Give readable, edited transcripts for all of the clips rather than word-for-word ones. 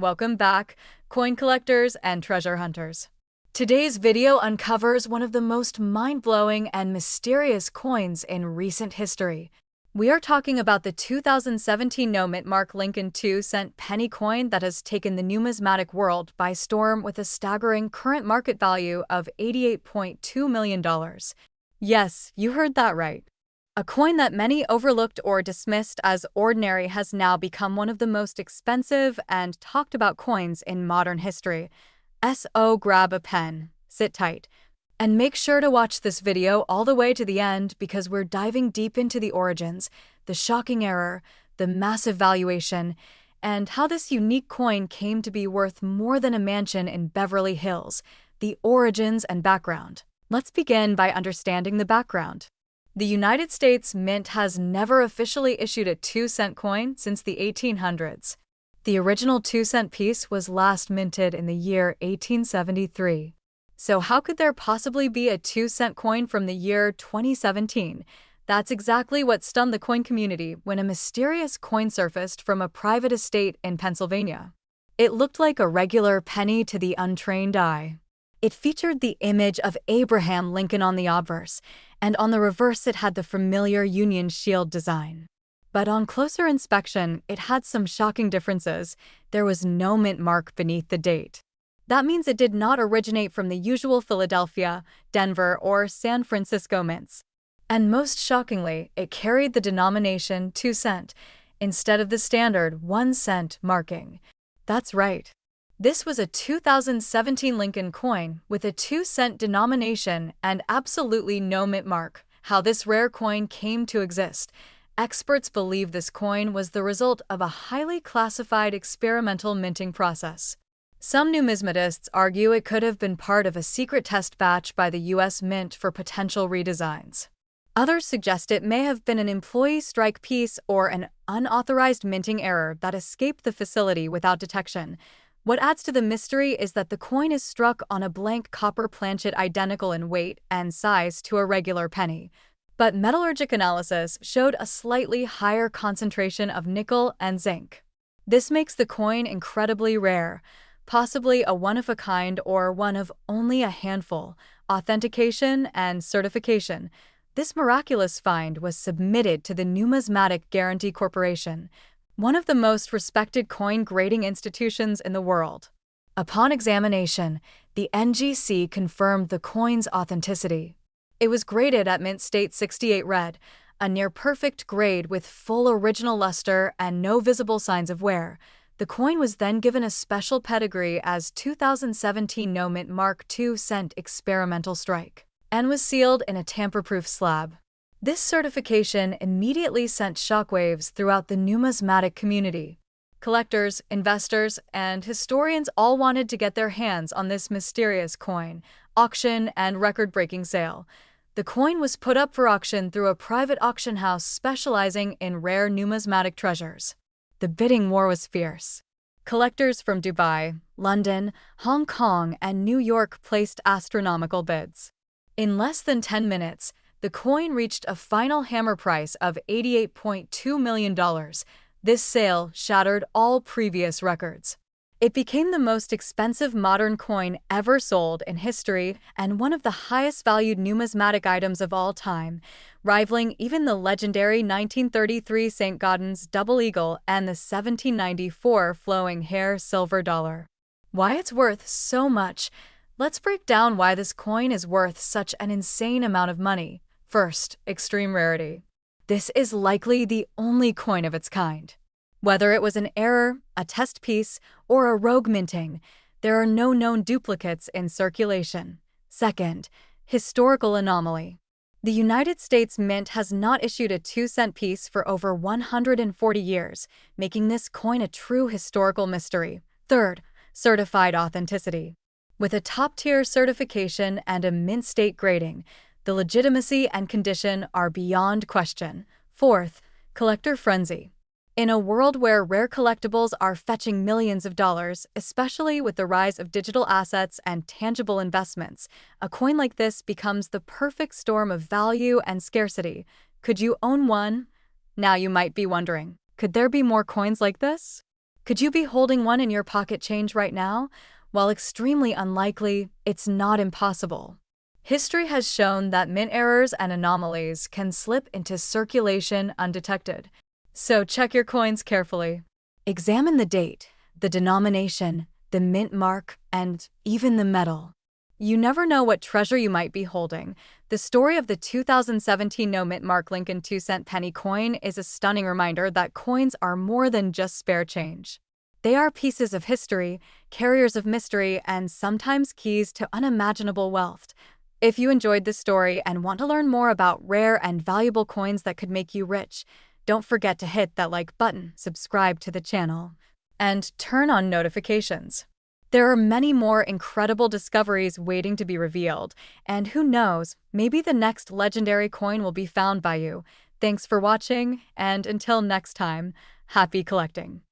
Welcome back, coin collectors and treasure hunters. Today's video uncovers one of the most mind-blowing and mysterious coins in recent history. We are talking about the 2017 no-mint mark Lincoln 2-cent penny coin that has taken the numismatic world by storm with a staggering current market value of $88.2 million. Yes, you heard that right. A coin that many overlooked or dismissed as ordinary has now become one of the most expensive and talked about coins in modern history. So grab a pen, sit tight, and make sure to watch this video all the way to the end because we're diving deep into the origins, the shocking error, the massive valuation, and how this unique coin came to be worth more than a mansion in Beverly Hills, the origins and background. Let's begin by understanding the background. The United States Mint has never officially issued a 2-cent coin since the 1800s. The original 2-cent piece was last minted in the year 1873. So how could there possibly be a 2-cent coin from the year 2017? That's exactly what stunned the coin community when a mysterious coin surfaced from a private estate in Pennsylvania. It looked like a regular penny to the untrained eye. It featured the image of Abraham Lincoln on the obverse, and on the reverse it had the familiar Union shield design. But on closer inspection, it had some shocking differences. There was no mint mark beneath the date. That means it did not originate from the usual Philadelphia, Denver, or San Francisco mints. And most shockingly, it carried the denomination 2 cent instead of the standard 1 cent marking. That's right. This was a 2017 Lincoln coin with a 2-cent denomination and absolutely no mint mark. How this rare coin came to exist. Experts believe this coin was the result of a highly classified experimental minting process. Some numismatists argue it could have been part of a secret test batch by the U.S. Mint for potential redesigns. Others suggest it may have been an employee strike piece or an unauthorized minting error that escaped the facility without detection. What adds to the mystery is that the coin is struck on a blank copper planchet identical in weight and size to a regular penny. But metallurgic analysis showed a slightly higher concentration of nickel and zinc. This makes the coin incredibly rare, possibly a one-of-a-kind or one of only a handful. Authentication and certification. This miraculous find was submitted to the Numismatic Guarantee Corporation, one of the most respected coin grading institutions in the world. Upon examination, the NGC confirmed the coin's authenticity. It was graded at Mint State 68 Red, a near-perfect grade with full original luster and no visible signs of wear. The coin was then given a special pedigree as 2017 no mint mark 2 cent experimental strike, and was sealed in a tamper-proof slab. This certification immediately sent shockwaves throughout the numismatic community. Collectors, investors, and historians all wanted to get their hands on this mysterious coin, auction, and record-breaking sale. The coin was put up for auction through a private auction house specializing in rare numismatic treasures. The bidding war was fierce. Collectors from Dubai, London, Hong Kong, and New York placed astronomical bids. In less than 10 minutes, the coin reached a final hammer price of $88.2 million. This sale shattered all previous records. It became the most expensive modern coin ever sold in history and one of the highest valued numismatic items of all time, rivaling even the legendary 1933 St. Gaudens double eagle and the 1794 flowing hair silver dollar. Why it's worth so much? Let's break down why this coin is worth such an insane amount of money. First, extreme rarity. This is likely the only coin of its kind. Whether it was an error, a test piece, or a rogue minting, there are no known duplicates in circulation. Second, historical anomaly. The United States Mint has not issued a 2-cent piece for over 140 years, making this coin a true historical mystery. Third, certified authenticity. With a top-tier certification and a mint state grading, the legitimacy and condition are beyond question. Fourth, collector frenzy. In a world where rare collectibles are fetching millions of dollars, especially with the rise of digital assets and tangible investments, a coin like this becomes the perfect storm of value and scarcity. Could you own one? Now you might be wondering, could there be more coins like this? Could you be holding one in your pocket change right now? While extremely unlikely, it's not impossible. History has shown that mint errors and anomalies can slip into circulation undetected. So check your coins carefully. Examine the date, the denomination, the mint mark, and even the metal. You never know what treasure you might be holding. The story of the 2017 no mint mark Lincoln 2-cent penny coin is a stunning reminder that coins are more than just spare change. They are pieces of history, carriers of mystery, and sometimes keys to unimaginable wealth. If you enjoyed this story and want to learn more about rare and valuable coins that could make you rich, don't forget to hit that like button, subscribe to the channel, and turn on notifications. There are many more incredible discoveries waiting to be revealed, and who knows, maybe the next legendary coin will be found by you. Thanks for watching, and until next time, happy collecting.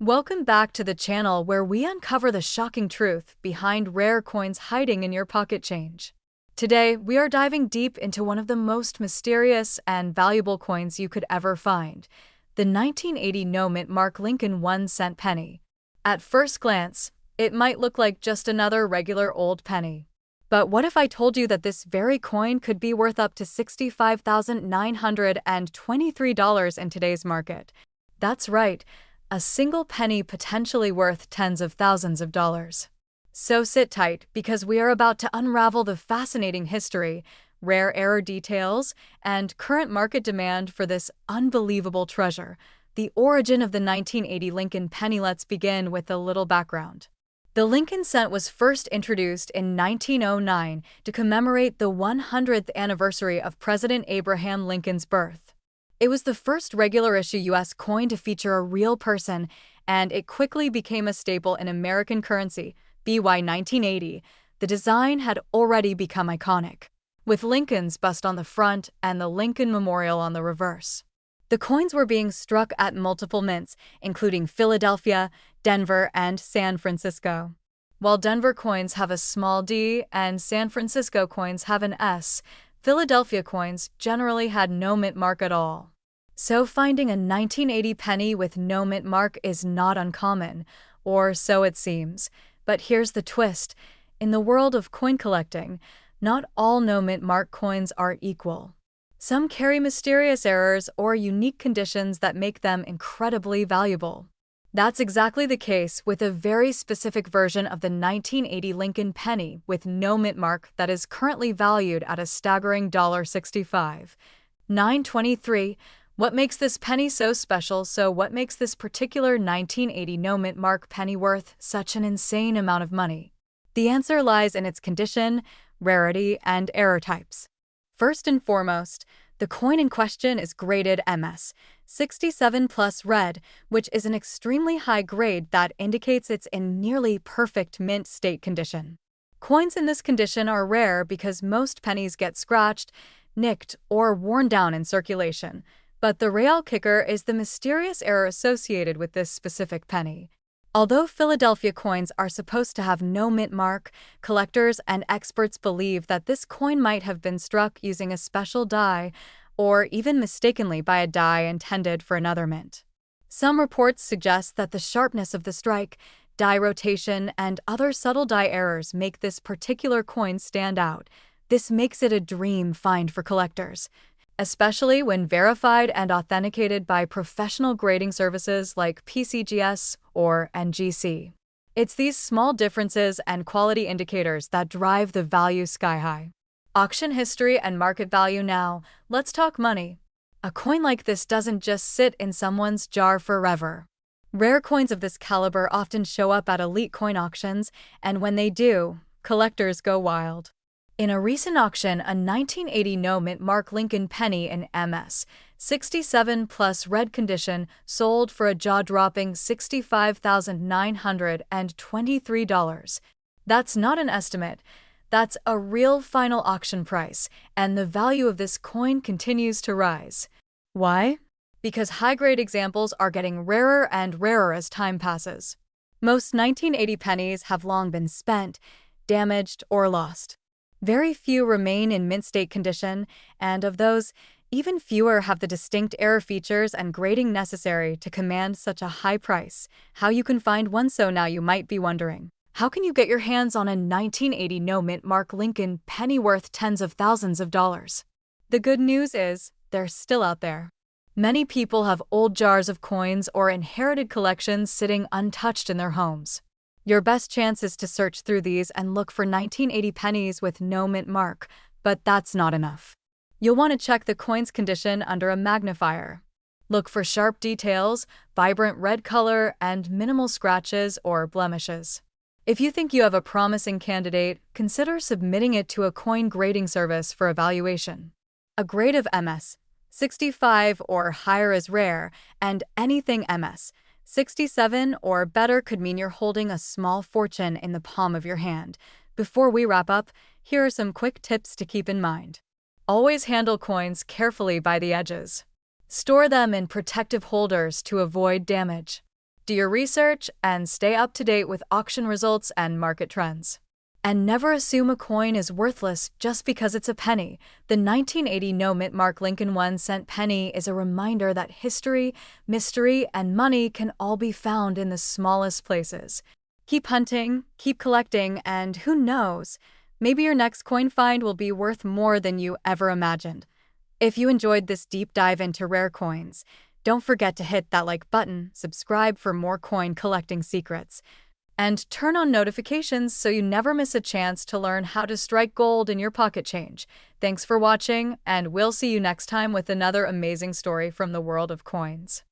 Welcome back to the channel where we uncover the shocking truth behind rare coins hiding in your pocket change. Today, we are diving deep into one of the most mysterious and valuable coins you could ever find, the 1980 no mint mark Lincoln 1-cent penny. At first glance, it might look like just another regular old penny. But what if I told you that this very coin could be worth up to $65,923 in today's market? That's right, a single penny potentially worth tens of thousands of dollars. So sit tight, because we are about to unravel the fascinating history, rare error details, and current market demand for this unbelievable treasure, the origin of the 1980 Lincoln penny. Let's begin with a little background. The Lincoln cent was first introduced in 1909 to commemorate the 100th anniversary of President Abraham Lincoln's birth. It was the first regular-issue U.S. coin to feature a real person, and it quickly became a staple in American currency. By 1980, the design had already become iconic, with Lincoln's bust on the front and the Lincoln Memorial on the reverse. The coins were being struck at multiple mints, including Philadelphia, Denver, and San Francisco. While Denver coins have a small d and San Francisco coins have an S, Philadelphia coins generally had no mint mark at all. So finding a 1980 penny with no mint mark is not uncommon, or so it seems. But here's the twist. In the world of coin collecting, not all no mint mark coins are equal. Some carry mysterious errors or unique conditions that make them incredibly valuable. That's exactly the case with a very specific version of the 1980 Lincoln penny with no mint mark that is currently valued at a staggering $65,923. What makes this penny so special? So what makes this particular 1980 no mint mark penny worth such an insane amount of money? The answer lies in its condition, rarity, and error types. First and foremost, the coin in question is graded MS 67 plus red, which is an extremely high grade that indicates it's in nearly perfect mint state condition. Coins in this condition are rare because most pennies get scratched, nicked, or worn down in circulation. But the real kicker is the mysterious error associated with this specific penny. Although Philadelphia coins are supposed to have no mint mark, collectors and experts believe that this coin might have been struck using a special die, or even mistakenly by a die intended for another mint. Some reports suggest that the sharpness of the strike, die rotation, and other subtle die errors make this particular coin stand out. This makes it a dream find for collectors, especially when verified and authenticated by professional grading services like PCGS or NGC. It's these small differences and quality indicators that drive the value sky high. Auction history and market value now. Let's talk money. A coin like this doesn't just sit in someone's jar forever. Rare coins of this caliber often show up at elite coin auctions, and when they do, collectors go wild. In a recent auction, a 1980 no mint mark Lincoln penny in MS 67 plus red condition sold for a jaw-dropping $65,923. That's not an estimate. That's a real final auction price, and the value of this coin continues to rise. Why? Because high-grade examples are getting rarer and rarer as time passes. Most 1980 pennies have long been spent, damaged, or lost. Very few remain in mint state condition, and of those, Even fewer have the distinct error features and grading necessary to command such a high price. How you can find one? So now you might be wondering, how can you get your hands on a 1980 no-mint mark Lincoln penny worth tens of thousands of dollars? The good news is, they're still out there. Many people have old jars of coins or inherited collections sitting untouched in their homes. Your best chance is to search through these and look for 1980 pennies with no mint mark, but that's not enough. You'll want to check the coin's condition under a magnifier. Look for sharp details, vibrant red color, and minimal scratches or blemishes. If you think you have a promising candidate, consider submitting it to a coin grading service for evaluation. A grade of MS 65 or higher is rare, and anything MS 67 or better could mean you're holding a small fortune in the palm of your hand. Before we wrap up, here are some quick tips to keep in mind. Always handle coins carefully by the edges. Store them in protective holders to avoid damage. Do your research and stay up to date with auction results and market trends. And never assume a coin is worthless just because it's a penny. The 1980 no-mint mark Lincoln 1-cent penny is a reminder that history, mystery, and money can all be found in the smallest places. Keep hunting, keep collecting, and who knows, maybe your next coin find will be worth more than you ever imagined. If you enjoyed this deep dive into rare coins, don't forget to hit that like button, subscribe for more coin collecting secrets, and turn on notifications so you never miss a chance to learn how to strike gold in your pocket change. Thanks for watching, and we'll see you next time with another amazing story from the world of coins.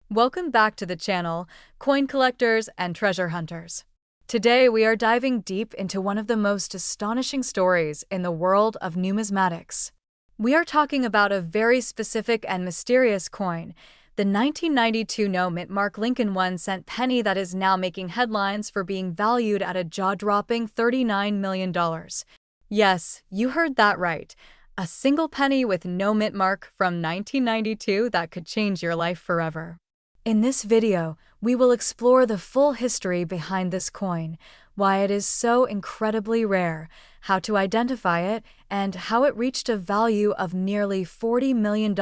Welcome back to the channel, coin collectors and treasure hunters. Today we are diving deep into one of the most astonishing stories in the world of numismatics. We are talking about a very specific and mysterious coin, the 1992 no-mint mark Lincoln 1-cent penny that is now making headlines for being valued at a jaw-dropping $39 million. Yes, you heard that right. A single penny with no mint mark from 1992 that could change your life forever. In this video, we will explore the full history behind this coin, why it is so incredibly rare, how to identify it, and how it reached a value of nearly $40 million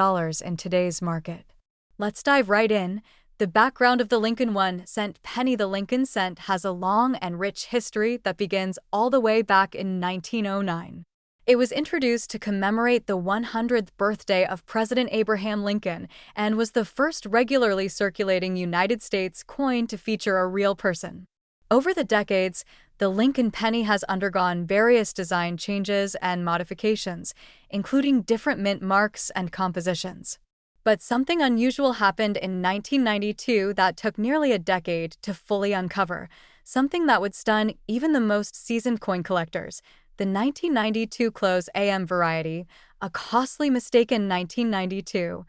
in today's market. Let's dive right in. The background of the Lincoln 1-cent penny. The Lincoln cent has a long and rich history that begins all the way back in 1909. It was introduced to commemorate the 100th birthday of President Abraham Lincoln and was the first regularly circulating United States coin to feature a real person. Over the decades, the Lincoln penny has undergone various design changes and modifications, including different mint marks and compositions. But something unusual happened in 1992 that took nearly a decade to fully uncover, something that would stun even the most seasoned coin collectors. The 1992 close AM variety, a costly mistake in 1992.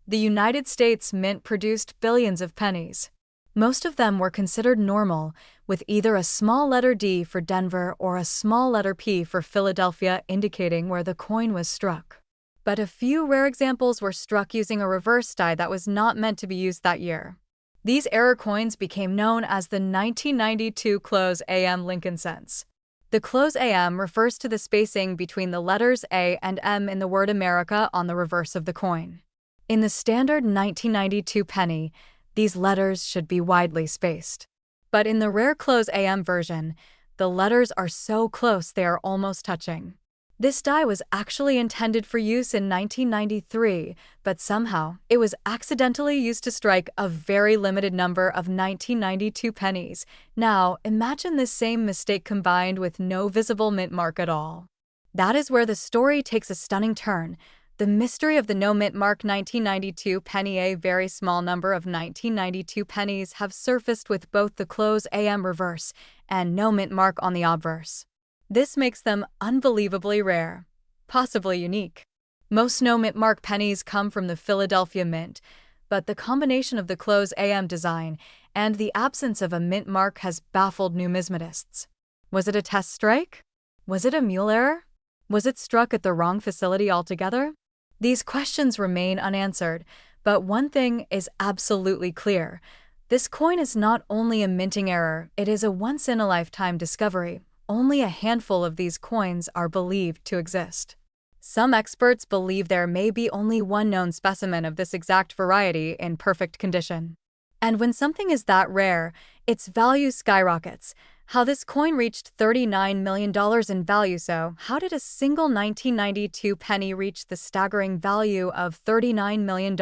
The United States Mint produced billions of pennies. Most of them were considered normal, with either a small letter D for Denver or a small letter P for Philadelphia indicating where the coin was struck. But a few rare examples were struck using a reverse die that was not meant to be used that year. These error coins became known as the 1992 close AM Lincoln cents. The close AM refers to the spacing between the letters A and M in the word America on the reverse of the coin. In the standard 1992 penny, these letters should be widely spaced. But in the rare close AM version, the letters are so close they are almost touching. This die was actually intended for use in 1993, but somehow it was accidentally used to strike a very limited number of 1992 pennies. Now, imagine this same mistake combined with no visible mint mark at all. That is where the story takes a stunning turn. The mystery of the no mint mark 1992 penny. A very small number of 1992 pennies have surfaced with both the close AM reverse and no mint mark on the obverse. This makes them unbelievably rare, possibly unique. Most no mint mark pennies come from the Philadelphia Mint, but the combination of the close AM design and the absence of a mint mark has baffled numismatists. Was it a test strike? Was it a mule error? Was it struck at the wrong facility altogether? These questions remain unanswered, but one thing is absolutely clear. This coin is not only a minting error, it is a once-in-a-lifetime discovery. Only a handful of these coins are believed to exist. Some experts believe there may be only one known specimen of this exact variety in perfect condition. And when something is that rare, its value skyrockets. How this coin reached $39 million in value. So, how did a single 1992 penny reach the staggering value of $39 million?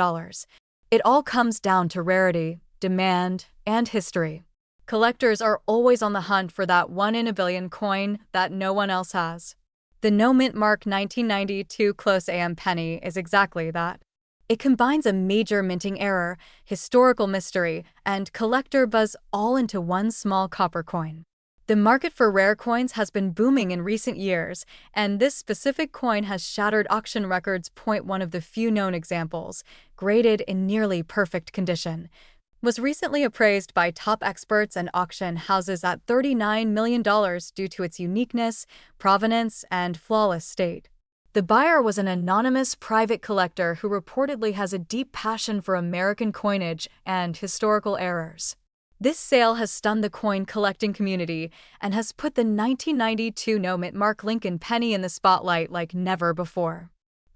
It all comes down to rarity, demand, and history. Collectors are always on the hunt for that one-in-a-billion coin that no one else has. The No Mint Mark 1992 Close AM penny is exactly that. It combines a major minting error, historical mystery, and collector buzz all into one small copper coin. The market for rare coins has been booming in recent years, and this specific coin has shattered auction records. One of the few known examples, graded in nearly perfect condition, was recently appraised by top experts and auction houses at $39 million due to its uniqueness, provenance, and flawless state. The buyer was an anonymous private collector who reportedly has a deep passion for American coinage and historical errors. This sale has stunned the coin collecting community and has put the 1992 No Mint Mark Lincoln penny in the spotlight like never before.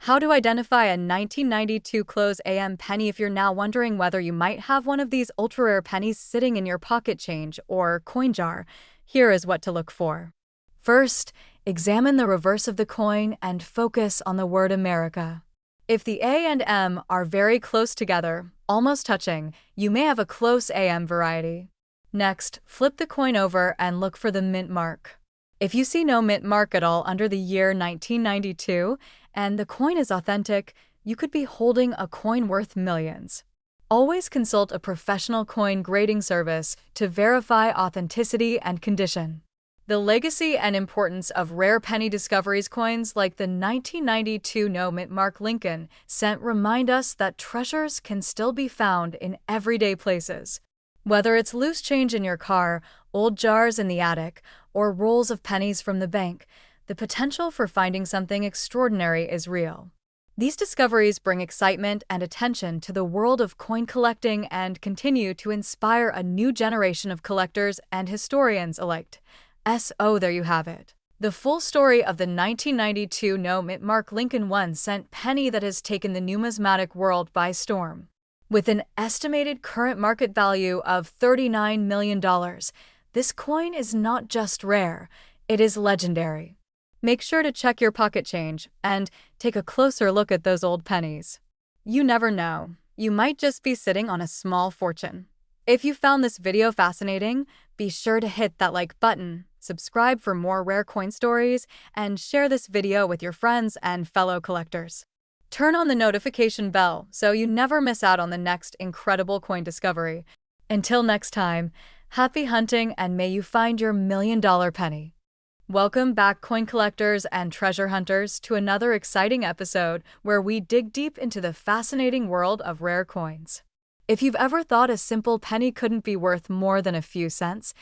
How to identify a 1992 Close AM penny? If you're now wondering whether you might have one of these ultra-rare pennies sitting in your pocket change or coin jar, here is what to look for. First, examine the reverse of the coin and focus on the word America. If the A and M are very close together, almost touching, you may have a close AM variety. Next, flip the coin over and look for the mint mark. If you see no mint mark at all under the year 1992 and the coin is authentic, you could be holding a coin worth millions. Always consult a professional coin grading service to verify authenticity and condition. The legacy and importance of rare penny discoveries. Coins like the 1992 No Mint Mark Lincoln cent remind us that treasures can still be found in everyday places. Whether it's loose change in your car, old jars in the attic, or rolls of pennies from the bank, the potential for finding something extraordinary is real. These discoveries bring excitement and attention to the world of coin collecting and continue to inspire a new generation of collectors and historians alike. So there you have it. The full story of the 1992 No Mint Mark Lincoln 1-cent penny that has taken the numismatic world by storm. With an estimated current market value of $39 million, this coin is not just rare, it is legendary. Make sure to check your pocket change and take a closer look at those old pennies. You never know, you might just be sitting on a small fortune. If you found this video fascinating, be sure to hit that like button, subscribe for more rare coin stories, and share this video with your friends and fellow collectors. Turn on the notification bell so you never miss out on the next incredible coin discovery. Until next time, happy hunting and may you find your million-dollar penny. Welcome back, coin collectors and treasure hunters, to another exciting episode where we dig deep into the fascinating world of rare coins. If you've ever thought a simple penny couldn't be worth more than a few cents,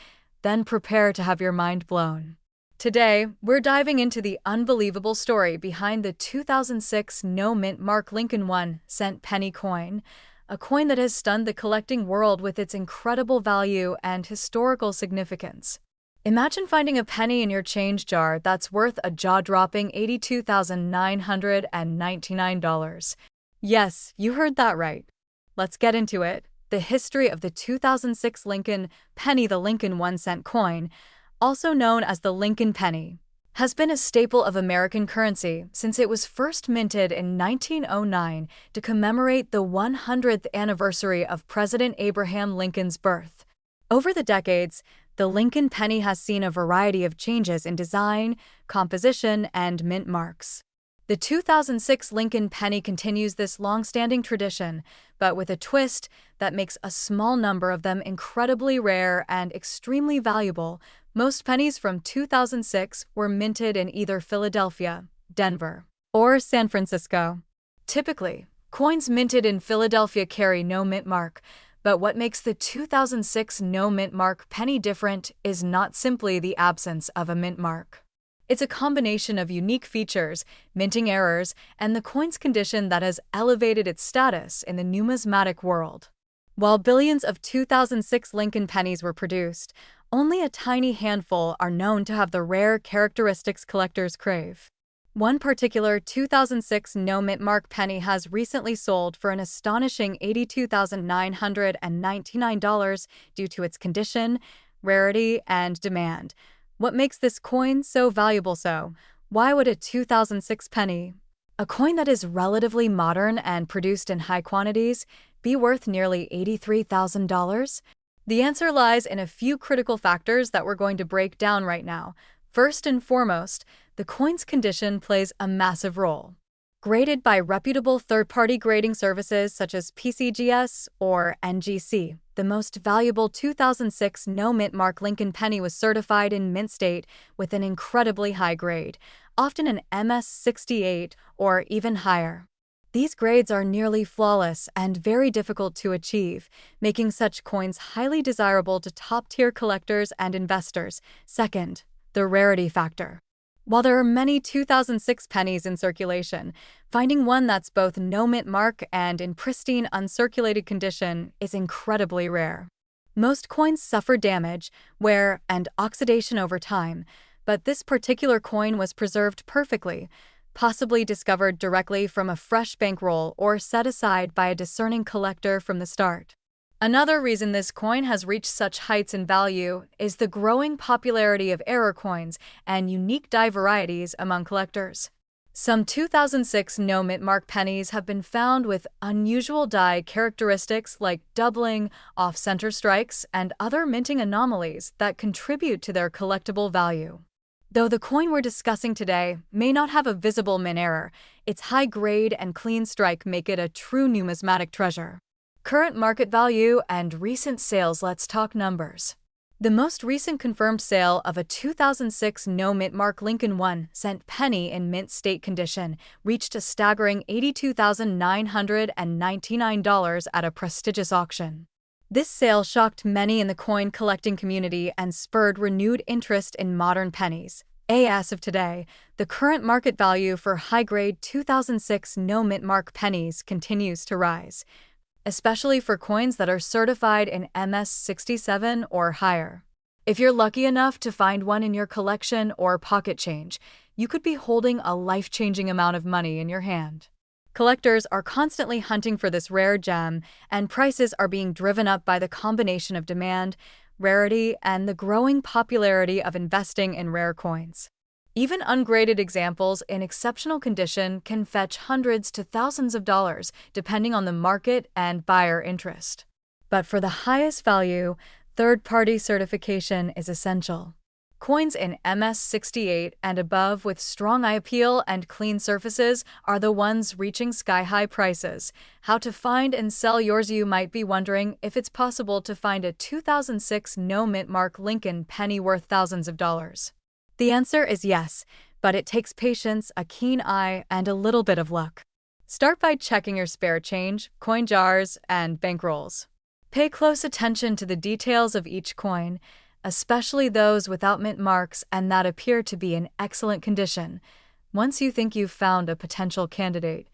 then prepare to have your mind blown. Today, we're diving into the unbelievable story behind the 2006 No Mint Mark Lincoln 1-cent penny coin, a coin that has stunned the collecting world with its incredible value and historical significance. Imagine finding a penny in your change jar that's worth a jaw-dropping $82,999. Yes, you heard that right. Let's get into it. The history of the 2006 Lincoln penny. The Lincoln 1-cent coin, also known as the Lincoln penny, has been a staple of American currency since it was first minted in 1909 to commemorate the 100th anniversary of President Abraham Lincoln's birth. Over the decades, the Lincoln penny has seen a variety of changes in design, composition, and mint marks. The 2006 Lincoln penny continues this long-standing tradition, but with a twist that makes a small number of them incredibly rare and extremely valuable. Most pennies from 2006 were minted in either Philadelphia, Denver, or San Francisco. Typically, coins minted in Philadelphia carry no mint mark, but what makes the 2006 no mint mark penny different is not simply the absence of a mint mark. It's a combination of unique features, minting errors, and the coin's condition that has elevated its status in the numismatic world. While billions of 2006 Lincoln pennies were produced, only a tiny handful are known to have the rare characteristics collectors crave. One particular 2006 no-mint mark penny has recently sold for an astonishing $82,999 due to its condition, rarity, and demand. What makes this coin so valuable? Why would a 2006 penny, a coin that is relatively modern and produced in high quantities, be worth nearly $83,000? The answer lies in a few critical factors that we're going to break down right now. First and foremost, the coin's condition plays a massive role. Graded by reputable third-party grading services such as PCGS or NGC, the most valuable 2006 no-mint mark Lincoln penny was certified in mint state with an incredibly high grade, often an MS68 or even higher. These grades are nearly flawless and very difficult to achieve, making such coins highly desirable to top-tier collectors and investors. Second, the rarity factor. While there are many 2006 pennies in circulation, finding one that's both no-mint mark and in pristine, uncirculated condition is incredibly rare. Most coins suffer damage, wear, and oxidation over time, but this particular coin was preserved perfectly, possibly discovered directly from a fresh bankroll or set aside by a discerning collector from the start. Another reason this coin has reached such heights in value is the growing popularity of error coins and unique die varieties among collectors. Some 2006 no-mint mark pennies have been found with unusual die characteristics like doubling, off-center strikes, and other minting anomalies that contribute to their collectible value. Though the coin we're discussing today may not have a visible mint error, its high grade and clean strike make it a true numismatic treasure. Current market value and recent sales. Let's talk numbers. The most recent confirmed sale of a 2006 no-mint mark Lincoln 1-cent penny in mint state condition reached a staggering $82,999 at a prestigious auction. This sale shocked many in the coin collecting community and spurred renewed interest in modern pennies. As of today, the current market value for high-grade 2006 no-mint mark pennies continues to rise, especially for coins that are certified in MS67 or higher. If you're lucky enough to find one in your collection or pocket change, you could be holding a life-changing amount of money in your hand. Collectors are constantly hunting for this rare gem, and prices are being driven up by the combination of demand, rarity, and the growing popularity of investing in rare coins. Even ungraded examples in exceptional condition can fetch hundreds to thousands of dollars, depending on the market and buyer interest. But for the highest value, third-party certification is essential. Coins in MS68 and above with strong eye appeal and clean surfaces are the ones reaching sky-high prices. How to find and sell yours? You might be wondering if it's possible to find a 2006 no-mint mark Lincoln penny worth thousands of dollars. The answer is yes, but it takes patience, a keen eye, and a little bit of luck. Start by checking your spare change, coin jars, and bankrolls. Pay close attention to the details of each coin, especially those without mint marks and that appear to be in excellent condition. Once you think you've found a potential candidate,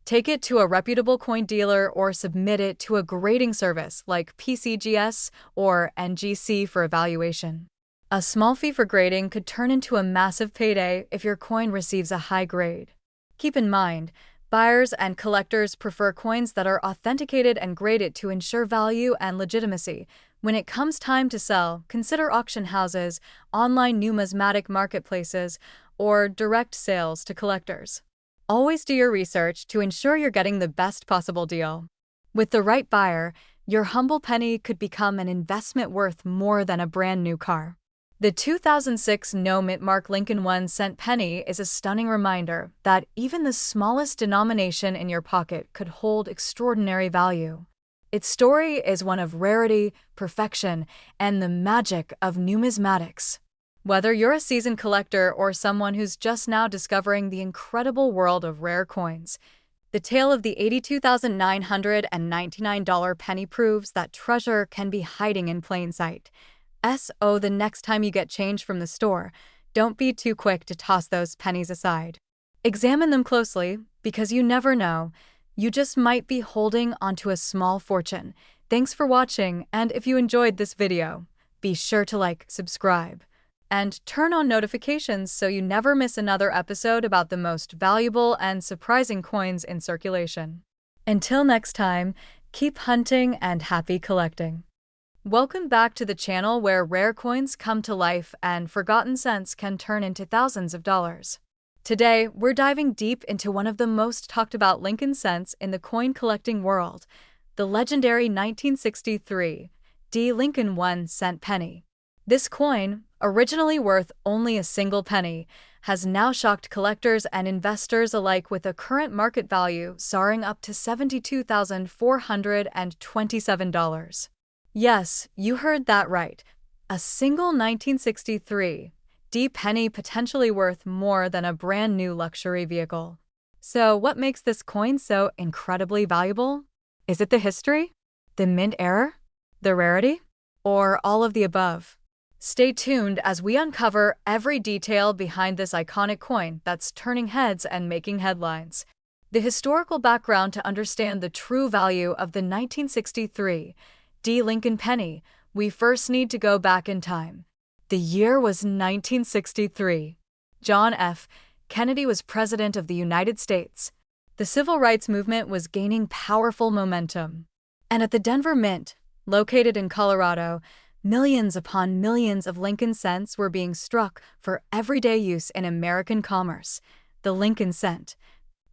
take it to a reputable coin dealer or submit it to a grading service like PCGS or NGC for evaluation. A small fee for grading could turn into a massive payday if your coin receives a high grade. Keep in mind, buyers and collectors prefer coins that are authenticated and graded to ensure value and legitimacy. When it comes time to sell, consider auction houses, online numismatic marketplaces, or direct sales to collectors. Always do your research to ensure you're getting the best possible deal. With the right buyer, your humble penny could become an investment worth more than a brand new car. The 2006 no-mint mark Lincoln 1-cent penny is a stunning reminder that even the smallest denomination in your pocket could hold extraordinary value. Its story is one of rarity, perfection, and the magic of numismatics. Whether you're a seasoned collector or someone who's just now discovering the incredible world of rare coins, the tale of the $82,999 penny proves that treasure can be hiding in plain sight. The next time you get change from the store, don't be too quick to toss those pennies aside. Examine them closely, because you never know. You just might be holding onto a small fortune. Thanks for watching, and if you enjoyed this video, be sure to like, subscribe, and turn on notifications so you never miss another episode about the most valuable and surprising coins in circulation. Until next time, keep hunting and happy collecting. Welcome back to the channel where rare coins come to life and forgotten cents can turn into thousands of dollars. Today, we're diving deep into one of the most talked about Lincoln cents in the coin collecting world, the legendary 1963 D. Lincoln 1-cent penny. This coin, originally worth only a single penny, has now shocked collectors and investors alike with a current market value soaring up to $72,427. Yes, you heard that right. A single 1963 D penny potentially worth more than a brand new luxury vehicle. So what makes this coin so incredibly valuable? Is it the history? The mint era? The rarity? Or all of the above? Stay tuned as we uncover every detail behind this iconic coin that's turning heads and making headlines. The historical background to understand the true value of the 1963 D. Lincoln penny, we first need to go back in time. The year was 1963. John F. Kennedy was President of the United States. The Civil Rights Movement was gaining powerful momentum. And at the Denver Mint, located in Colorado, millions upon millions of Lincoln cents were being struck for everyday use in American commerce. The Lincoln cent,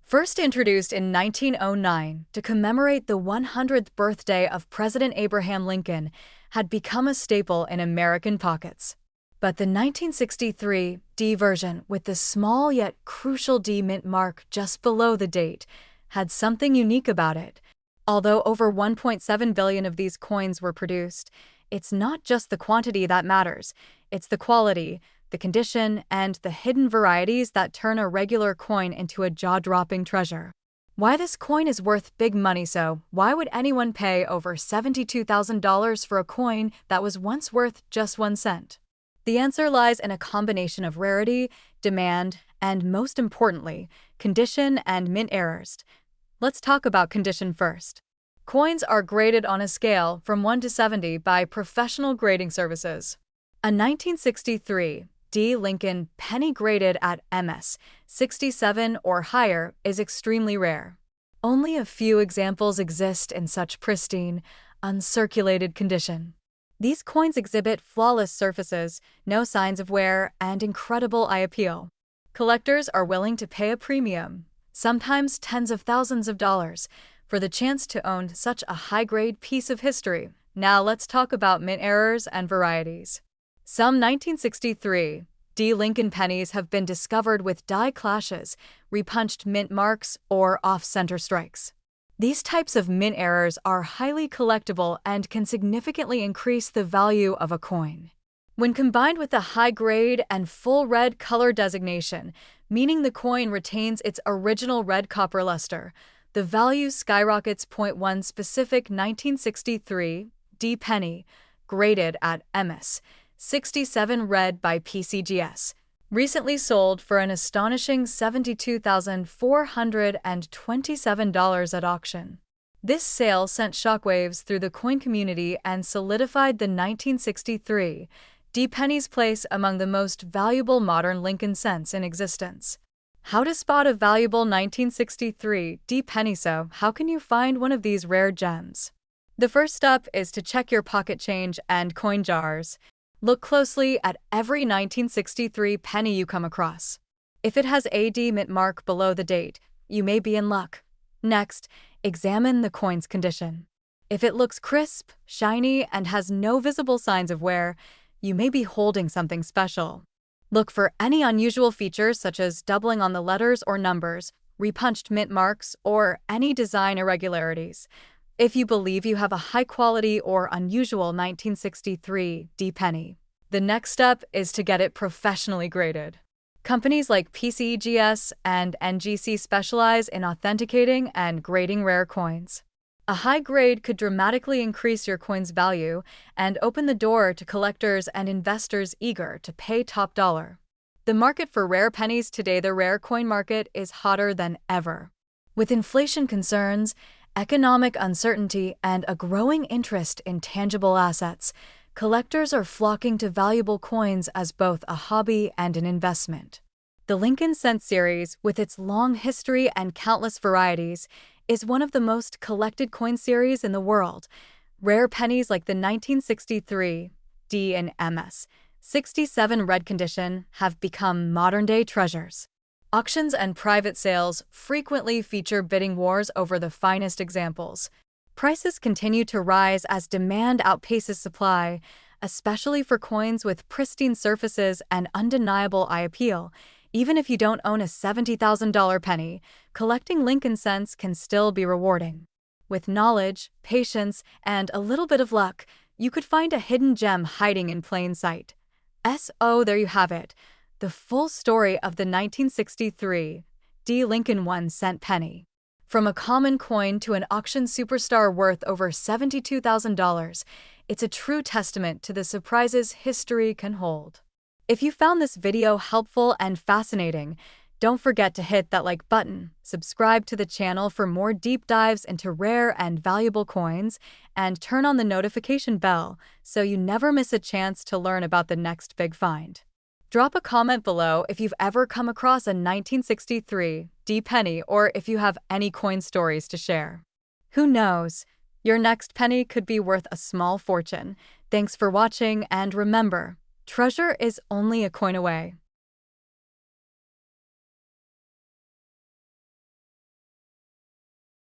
first introduced in 1909 to commemorate the 100th birthday of President Abraham Lincoln, had become a staple in American pockets. But the 1963 D version, with the small yet crucial D mint mark just below the date, had something unique about it. Although over 1.7 billion of these coins were produced, it's not just the quantity that matters, it's the quality, the condition, and the hidden varieties that turn a regular coin into a jaw-dropping treasure. Why this coin is worth big money? So why would anyone pay over $72,000 for a coin that was once worth just 1 cent? The answer lies in a combination of rarity, demand, and most importantly, condition and mint errors. Let's talk about condition first. Coins are graded on a scale from 1 to 70 by professional grading services. A 1963 D. Lincoln penny graded at MS 67 or higher is extremely rare. Only a few examples exist in such pristine, uncirculated condition. These coins exhibit flawless surfaces, no signs of wear, and incredible eye appeal. Collectors are willing to pay a premium, sometimes tens of thousands of dollars, for the chance to own such a high-grade piece of history. Now let's talk about mint errors and varieties. Some 1963 D. Lincoln pennies have been discovered with die clashes, repunched mint marks, or off-center strikes. These types of mint errors are highly collectible and can significantly increase the value of a coin. When combined with a high grade and full red color designation, meaning the coin retains its original red copper luster, the value skyrockets. One specific 1963 D penny, graded at MS 67 red by PCGS, recently sold for an astonishing $72,427 at auction. This sale sent shockwaves through the coin community and solidified the 1963 D penny's place among the most valuable modern Lincoln cents in existence. How to spot a valuable 1963 D penny? So, how can you find one of these rare gems? The first step is to check your pocket change and coin jars. Look closely at every 1963 penny you come across. If it has a D mint mark below the date, you may be in luck. Next, examine the coin's condition. If it looks crisp, shiny, and has no visible signs of wear, you may be holding something special. Look for any unusual features such as doubling on the letters or numbers, repunched mint marks, or any design irregularities. If you believe you have a high-quality or unusual 1963 D penny, the next step is to get it professionally graded. Companies like PCGS and NGC specialize in authenticating and grading rare coins. A high grade could dramatically increase your coin's value and open the door to collectors and investors eager to pay top dollar. The market for rare pennies today. The rare coin market is hotter than ever. With inflation concerns, economic uncertainty, and a growing interest in tangible assets, collectors are flocking to valuable coins as both a hobby and an investment. The Lincoln Cent series, with its long history and countless varieties, is one of the most collected coin series in the world. Rare pennies like the 1963 D and MS 67 red condition have become modern-day treasures. Auctions and private sales frequently feature bidding wars over the finest examples. Prices continue to rise as demand outpaces supply, especially for coins with pristine surfaces and undeniable eye appeal. Even if you don't own a $70,000 penny, collecting Lincoln Cents can still be rewarding. With knowledge, patience, and a little bit of luck, you could find a hidden gem hiding in plain sight. So there you have it, the full story of the 1963 D Lincoln 1-cent penny. From a common coin to an auction superstar worth over $72,000, it's a true testament to the surprises history can hold. If you found this video helpful and fascinating, don't forget to hit that like button, subscribe to the channel for more deep dives into rare and valuable coins, and turn on the notification bell so you never miss a chance to learn about the next big find. Drop a comment below if you've ever come across a 1963 D penny or if you have any coin stories to share. Who knows? Your next penny could be worth a small fortune. Thanks for watching, and remember, treasure is only a coin away.